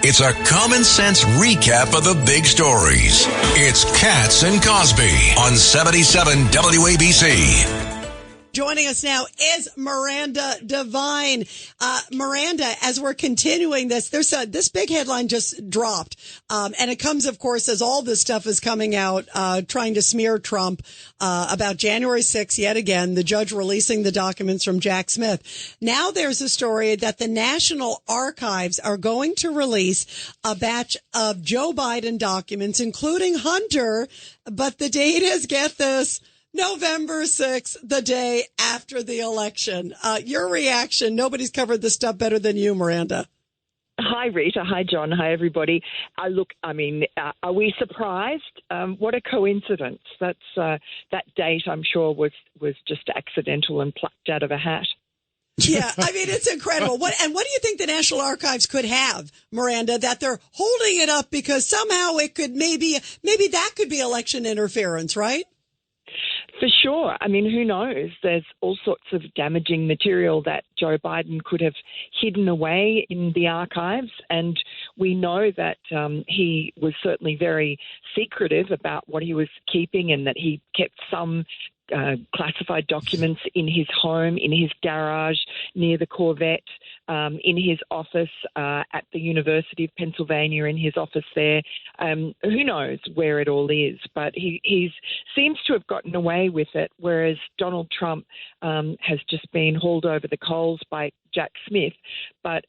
It's a common sense recap of the big stories. It's Katz and Cosby on 77 WABC. Joining us now is Miranda Devine. Miranda, as we're continuing this, this big headline just dropped. And it comes, of course, as all this stuff is coming out, trying to smear Trump, about January 6th, yet again, the judge releasing the documents from Jack Smith. Now there's a story that the National Archives are going to release a batch of Joe Biden documents, including Hunter. But the date is, get this, November 6th, the day after the election. Your reaction? Nobody's covered this stuff better than you, Miranda. Hi, Rita. Hi, John. Hi, everybody. Are we surprised? What a coincidence. That date, I'm sure, was just accidental and plucked out of a hat. Yeah, I mean, it's incredible. What do you think the National Archives could have, Miranda, that they're holding it up because somehow it could maybe that could be election interference, right? For sure. I mean, who knows? There's all sorts of damaging material that Joe Biden could have hidden away in the archives. And we know that he was certainly very secretive about what he was keeping and that he kept some classified documents in his home, in his garage, near the Corvette, in his office at the University of Pennsylvania, in his office there. Who knows where it all is? But he seems to have gotten away with it, whereas Donald Trump has just been hauled over the coals by Jack Smith. But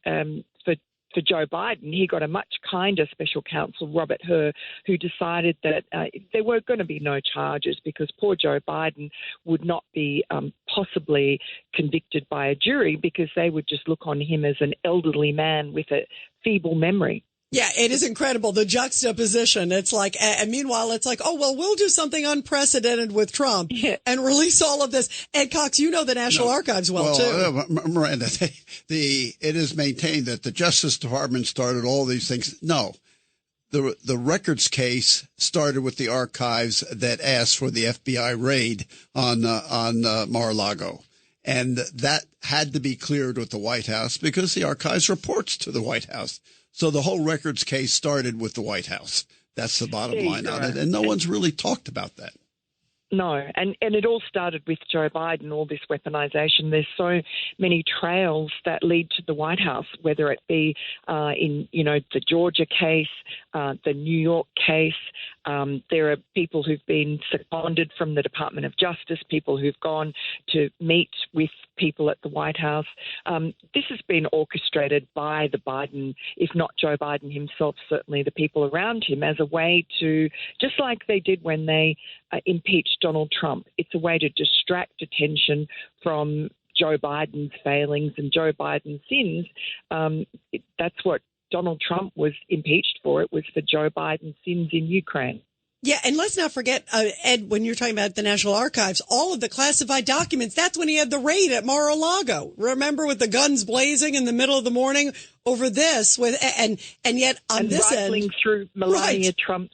for Joe Biden, he got a much kinder special counsel, Robert Hur, who decided that there were going to be no charges because poor Joe Biden would not be possibly convicted by a jury because they would just look on him as an elderly man with a feeble memory. Yeah, it is incredible, the juxtaposition. It's like, and meanwhile, it's like, oh, well, we'll do something unprecedented with Trump and release all of this. Ed Cox, you know the National Archives well, too. Miranda, it is maintained that the Justice Department started all these things. No, the records case started with the archives that asked for the FBI raid on Mar-a-Lago. And that had to be cleared with the White House because the archives reports to the White House. So the whole records case started with the White House. That's the bottom line on it. And no one's really talked about that. No, and it all started with Joe Biden, all this weaponization. There's so many trails that lead to the White House, whether it be in, the Georgia case, the New York case. There are people who've been seconded from the Department of Justice, people who've gone to meet with people at the White House. This has been orchestrated by the Biden, if not Joe Biden himself, certainly the people around him, as a way to, just like they did when they impeached Donald Trump, it's a way to distract attention from Joe Biden's failings and Joe Biden's sins. That's what Donald Trump was impeached for. It was for Joe Biden's sins in Ukraine. Yeah, and let's not forget, Ed, when you're talking about the National Archives, all of the classified documents, that's when he had the raid at Mar-a-Lago. Remember, with the guns blazing in the middle of the morning over this, and yet on this end, rifling through Melania Trump's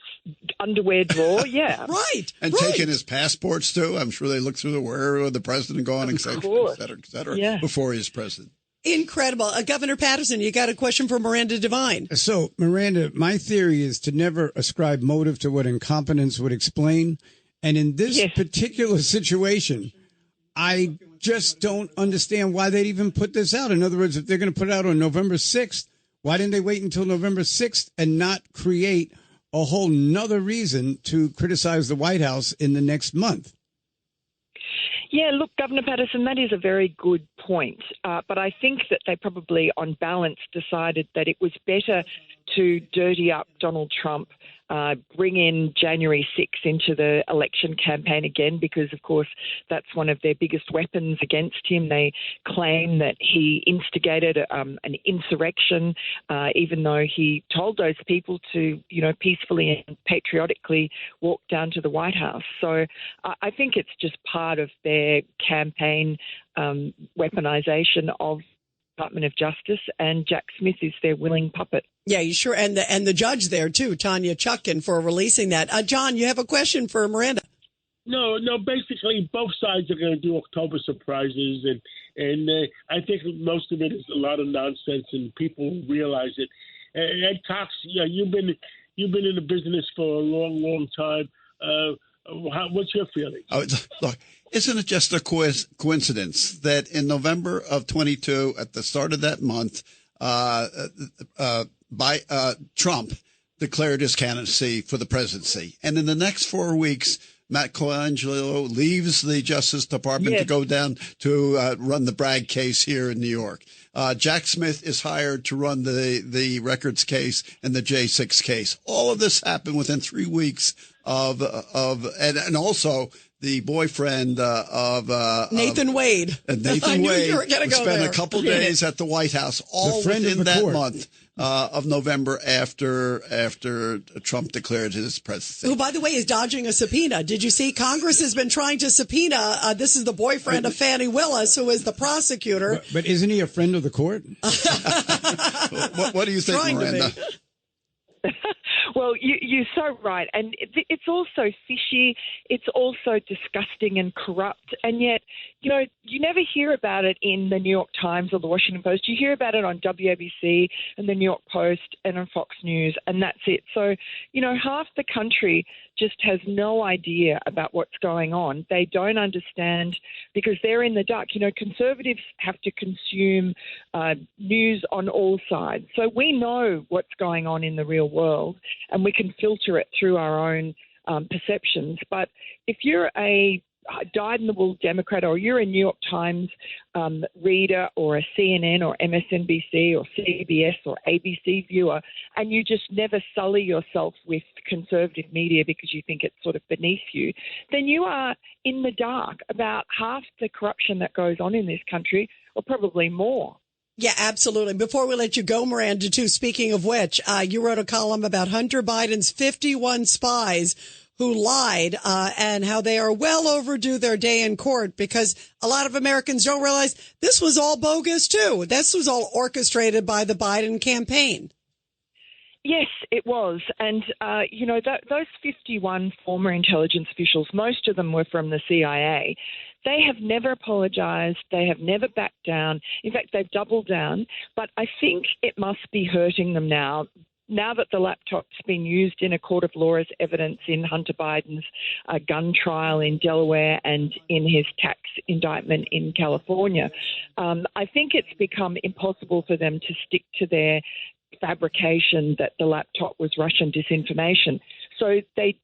underwear drawer, yeah. Right. And taking his passports, too. I'm sure they looked through where would the president go on, et cetera, before he was president. Incredible. Governor Patterson, you got a question for Miranda Devine. So, Miranda, my theory is to never ascribe motive to what incompetence would explain. And in this particular situation, I just don't understand why they'd even put this out. In other words, if they're going to put it out on November 6th, why didn't they wait until November 6th and not create a whole nother reason to criticize the White House in the next month? Yeah, look, Governor Patterson, that is a very good point. But I think that they probably, on balance, decided that it was better to dirty up Donald Trump, bring in January 6th into the election campaign again, because, of course, that's one of their biggest weapons against him. They claim that he instigated an insurrection, even though he told those people to, peacefully and patriotically walk down to the White House. So I think it's just part of their campaign weaponization of Department of Justice, and Jack Smith is their willing puppet. Yeah, you sure. And the judge there, too, Tanya Chutkin, for releasing that. John, you have a question for Miranda. No, basically both sides are going to do October surprises, and I think most of it is a lot of nonsense, and people realize it. Ed Cox, you've been in the business for a long, long time. What's your feeling? Look, isn't it just a coincidence that in November of 22, at the start of that month, Trump declared his candidacy for the presidency, and in the next 4 weeks, Matt Colangelo leaves the Justice Department to go down to run the Bragg case here in New York. Jack Smith is hired to run the records case and the J6 case. All of this happened within 3 weeks and also the boyfriend of Nathan Wade. Nathan Wade spent a couple days at the White House, all within that month of November after Trump declared his presidency. Who, by the way, is dodging a subpoena. Did you see? Congress has been trying to subpoena. This is the boyfriend of Fani Willis, who is the prosecutor. But isn't he a friend of the court? What do you think, Miranda? Well, you're so right. And it's also fishy. It's also disgusting and corrupt. And yet, you never hear about it in the New York Times or the Washington Post. You hear about it on WABC and the New York Post and on Fox News, and that's it. So, half the country just has no idea about what's going on. They don't understand because they're in the dark. Conservatives have to consume news on all sides. So we know what's going on in the real world, and we can filter it through our own perceptions. But if you're a dyed-in-the-wool Democrat, or you're a New York Times reader, or a CNN or MSNBC or CBS or ABC viewer, and you just never sully yourself with conservative media because you think it's sort of beneath you, then you are in the dark about half the corruption that goes on in this country, or probably more. Yeah, absolutely. Before we let you go, Miranda, too, speaking of which, you wrote a column about Hunter Biden's 51 spies who lied, and how they are well overdue their day in court, because a lot of Americans don't realize this was all bogus, too. This was all orchestrated by the Biden campaign. Yes, it was. And, those 51 former intelligence officials, most of them were from the CIA. They have never apologized. They have never backed down. In fact, they've doubled down. But I think it must be hurting them now that the laptop's been used in a court of law as evidence in Hunter Biden's gun trial in Delaware and in his tax indictment in California. I think it's become impossible for them to stick to their fabrication that the laptop was Russian disinformation. So they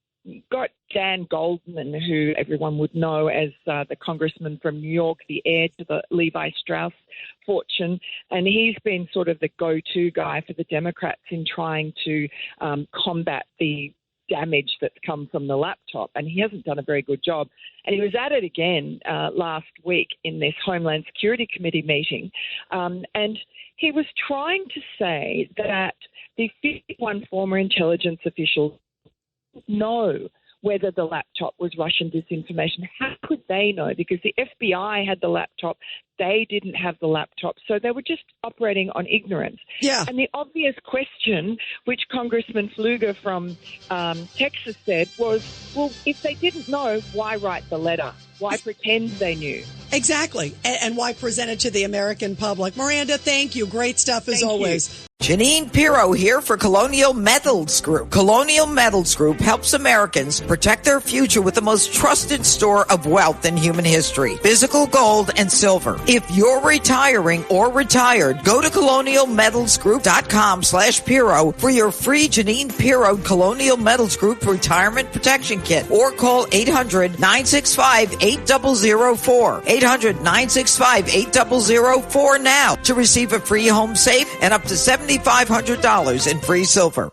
got Dan Goldman, who everyone would know as the congressman from New York, the heir to the Levi Strauss fortune, and he's been sort of the go-to guy for the Democrats in trying to combat the damage that's come from the laptop, and he hasn't done a very good job. And he was at it again last week in this Homeland Security Committee meeting, and he was trying to say that the 51 former intelligence officials know whether the laptop was Russian disinformation. How could they know? Because the FBI had the laptop. They didn't have the laptop. So they were just operating on ignorance. Yeah. And the obvious question, which Congressman Pfluger from Texas said, was, well, if they didn't know, why write the letter? Why pretend they knew? Exactly. And why present it to the American public? Miranda, thank you. Great stuff as always. Janine Pirro here for Colonial Metals Group. Colonial Metals Group helps Americans protect their future with the most trusted store of wealth in human history, physical gold and silver. If you're retiring or retired, go to colonialmetalsgroup.com/Pirro for your free Janine Pirro Colonial Metals Group Retirement Protection Kit, or call 800-965-8004. 800-965-8004 now to receive a free home safe and up to $7,500 in free silver.